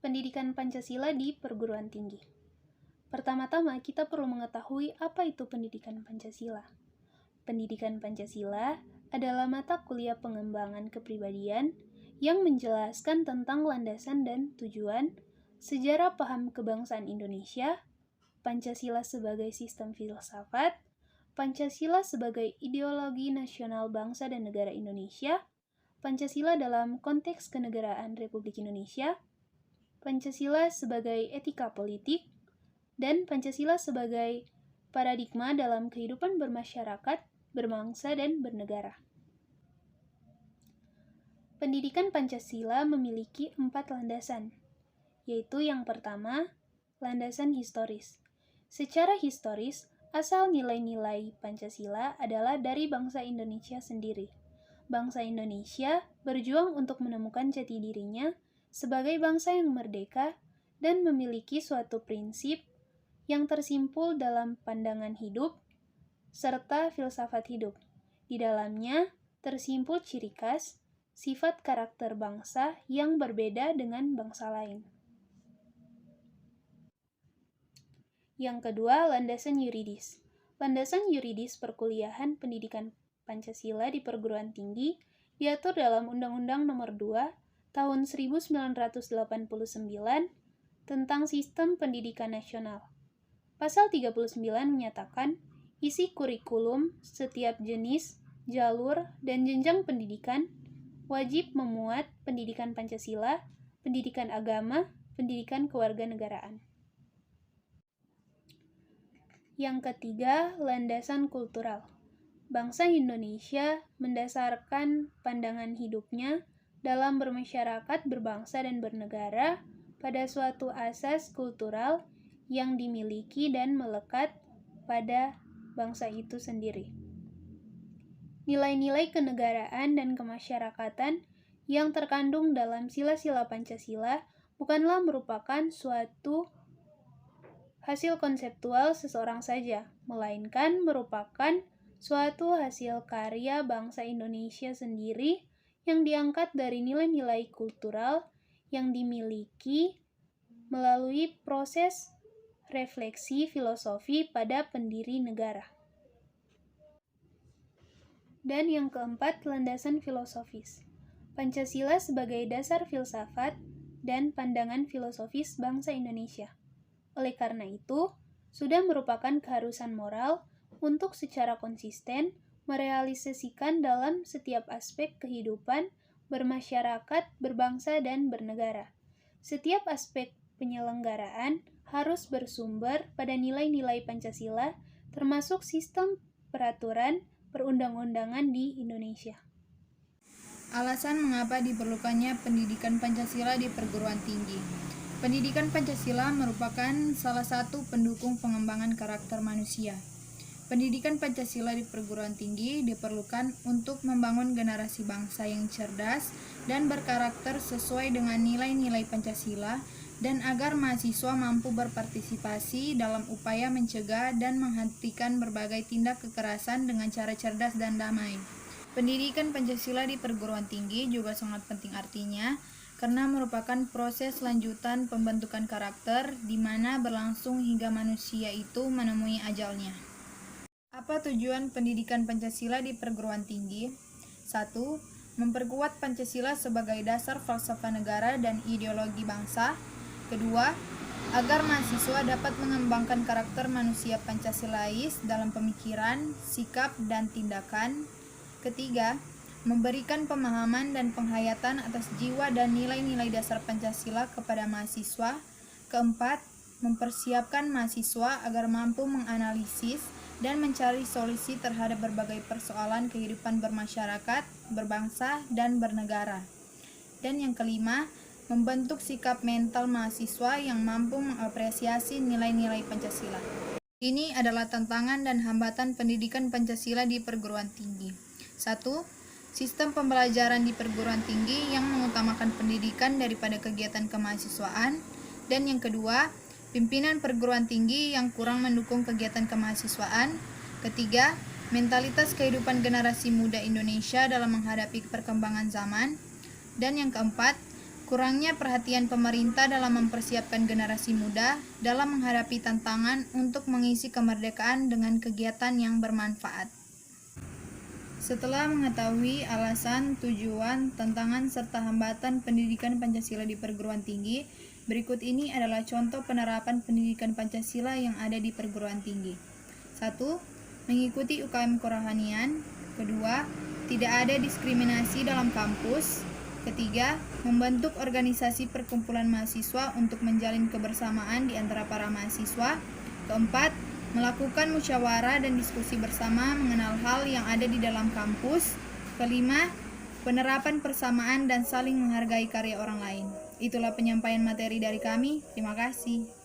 Pendidikan Pancasila di perguruan tinggi. Pertama-tama, kita perlu mengetahui apa itu pendidikan Pancasila. Pendidikan Pancasila adalah mata kuliah pengembangan kepribadian yang menjelaskan tentang landasan dan tujuan, sejarah paham kebangsaan Indonesia, Pancasila sebagai sistem filsafat, Pancasila sebagai ideologi nasional bangsa dan negara Indonesia, Pancasila dalam konteks kenegaraan Republik Indonesia, Pancasila sebagai etika politik, dan Pancasila sebagai paradigma dalam kehidupan bermasyarakat, berbangsa, dan bernegara. Pendidikan Pancasila memiliki 4 landasan, yaitu yang pertama, landasan historis. Secara historis, asal nilai-nilai Pancasila adalah dari bangsa Indonesia sendiri. Bangsa Indonesia berjuang untuk menemukan jati dirinya sebagai bangsa yang merdeka dan memiliki suatu prinsip yang tersimpul dalam pandangan hidup serta filsafat hidup. Di dalamnya tersimpul ciri khas, sifat karakter bangsa yang berbeda dengan bangsa lain. Yang kedua, landasan yuridis. Landasan yuridis perkuliahan pendidikan Pancasila di perguruan tinggi diatur dalam Undang-Undang Nomor 2 Tahun 1989 tentang Sistem Pendidikan Nasional. Pasal 39 menyatakan isi kurikulum setiap jenis, jalur, dan jenjang pendidikan wajib memuat pendidikan Pancasila, pendidikan agama, pendidikan kewarganegaraan. Yang ketiga, landasan kultural. Bangsa Indonesia mendasarkan pandangan hidupnya dalam bermasyarakat, berbangsa, dan bernegara pada suatu asas kultural yang dimiliki dan melekat pada bangsa itu sendiri. Nilai-nilai kenegaraan dan kemasyarakatan yang terkandung dalam sila-sila Pancasila bukanlah merupakan suatu hasil konseptual seseorang saja, melainkan merupakan suatu hasil karya bangsa Indonesia sendiri yang diangkat dari nilai-nilai kultural yang dimiliki melalui proses refleksi filosofi pada pendiri negara. Dan yang keempat, landasan filosofis. Pancasila sebagai dasar filsafat dan pandangan filosofis bangsa Indonesia. Oleh karena itu, sudah merupakan keharusan moral untuk secara konsisten merealisasikan dalam setiap aspek kehidupan bermasyarakat, berbangsa, dan bernegara. Setiap aspek penyelenggaraan harus bersumber pada nilai-nilai Pancasila, termasuk sistem peraturan perundang-undangan di Indonesia. Alasan mengapa diperlukannya pendidikan Pancasila di perguruan tinggi. Pendidikan Pancasila merupakan salah satu pendukung pengembangan karakter manusia. Pendidikan Pancasila di perguruan tinggi diperlukan untuk membangun generasi bangsa yang cerdas dan berkarakter sesuai dengan nilai-nilai Pancasila dan agar mahasiswa mampu berpartisipasi dalam upaya mencegah dan menghentikan berbagai tindak kekerasan dengan cara cerdas dan damai. Pendidikan Pancasila di perguruan tinggi juga sangat penting artinya karena merupakan proses lanjutan pembentukan karakter di mana berlangsung hingga manusia itu menemui ajalnya. Apa tujuan pendidikan Pancasila di perguruan tinggi? 1. Memperkuat Pancasila sebagai dasar falsafah negara dan ideologi bangsa. Kedua, agar mahasiswa dapat mengembangkan karakter manusia Pancasilais dalam pemikiran, sikap, dan tindakan. Ketiga, memberikan pemahaman dan penghayatan atas jiwa dan nilai-nilai dasar Pancasila kepada mahasiswa. Keempat, mempersiapkan mahasiswa agar mampu menganalisis dan mencari solusi terhadap berbagai persoalan kehidupan bermasyarakat, berbangsa, dan bernegara. Dan yang kelima, membentuk sikap mental mahasiswa yang mampu mengapresiasi nilai-nilai Pancasila. Ini adalah tantangan dan hambatan pendidikan Pancasila di perguruan tinggi. 1. Sistem pembelajaran di perguruan tinggi yang mengutamakan pendidikan daripada kegiatan kemahasiswaan. Dan yang kedua, pimpinan perguruan tinggi yang kurang mendukung kegiatan kemahasiswaan. Ketiga, mentalitas kehidupan generasi muda Indonesia dalam menghadapi perkembangan zaman. Dan yang keempat, Kurangnya perhatian pemerintah dalam mempersiapkan generasi muda dalam menghadapi tantangan untuk mengisi kemerdekaan dengan kegiatan yang bermanfaat. Setelah mengetahui alasan, tujuan, tantangan, serta hambatan pendidikan Pancasila di perguruan tinggi, berikut ini adalah contoh penerapan pendidikan Pancasila yang ada di perguruan tinggi. 1. Mengikuti UKM kerohanian. 2. Tidak ada diskriminasi dalam kampus. 3. Membentuk organisasi perkumpulan mahasiswa untuk menjalin kebersamaan di antara para mahasiswa. 4. Melakukan musyawarah dan diskusi bersama mengenal hal yang ada di dalam kampus. 5. Penerapan persamaan dan saling menghargai karya orang lain. Itulah penyampaian materi dari kami. Terima kasih.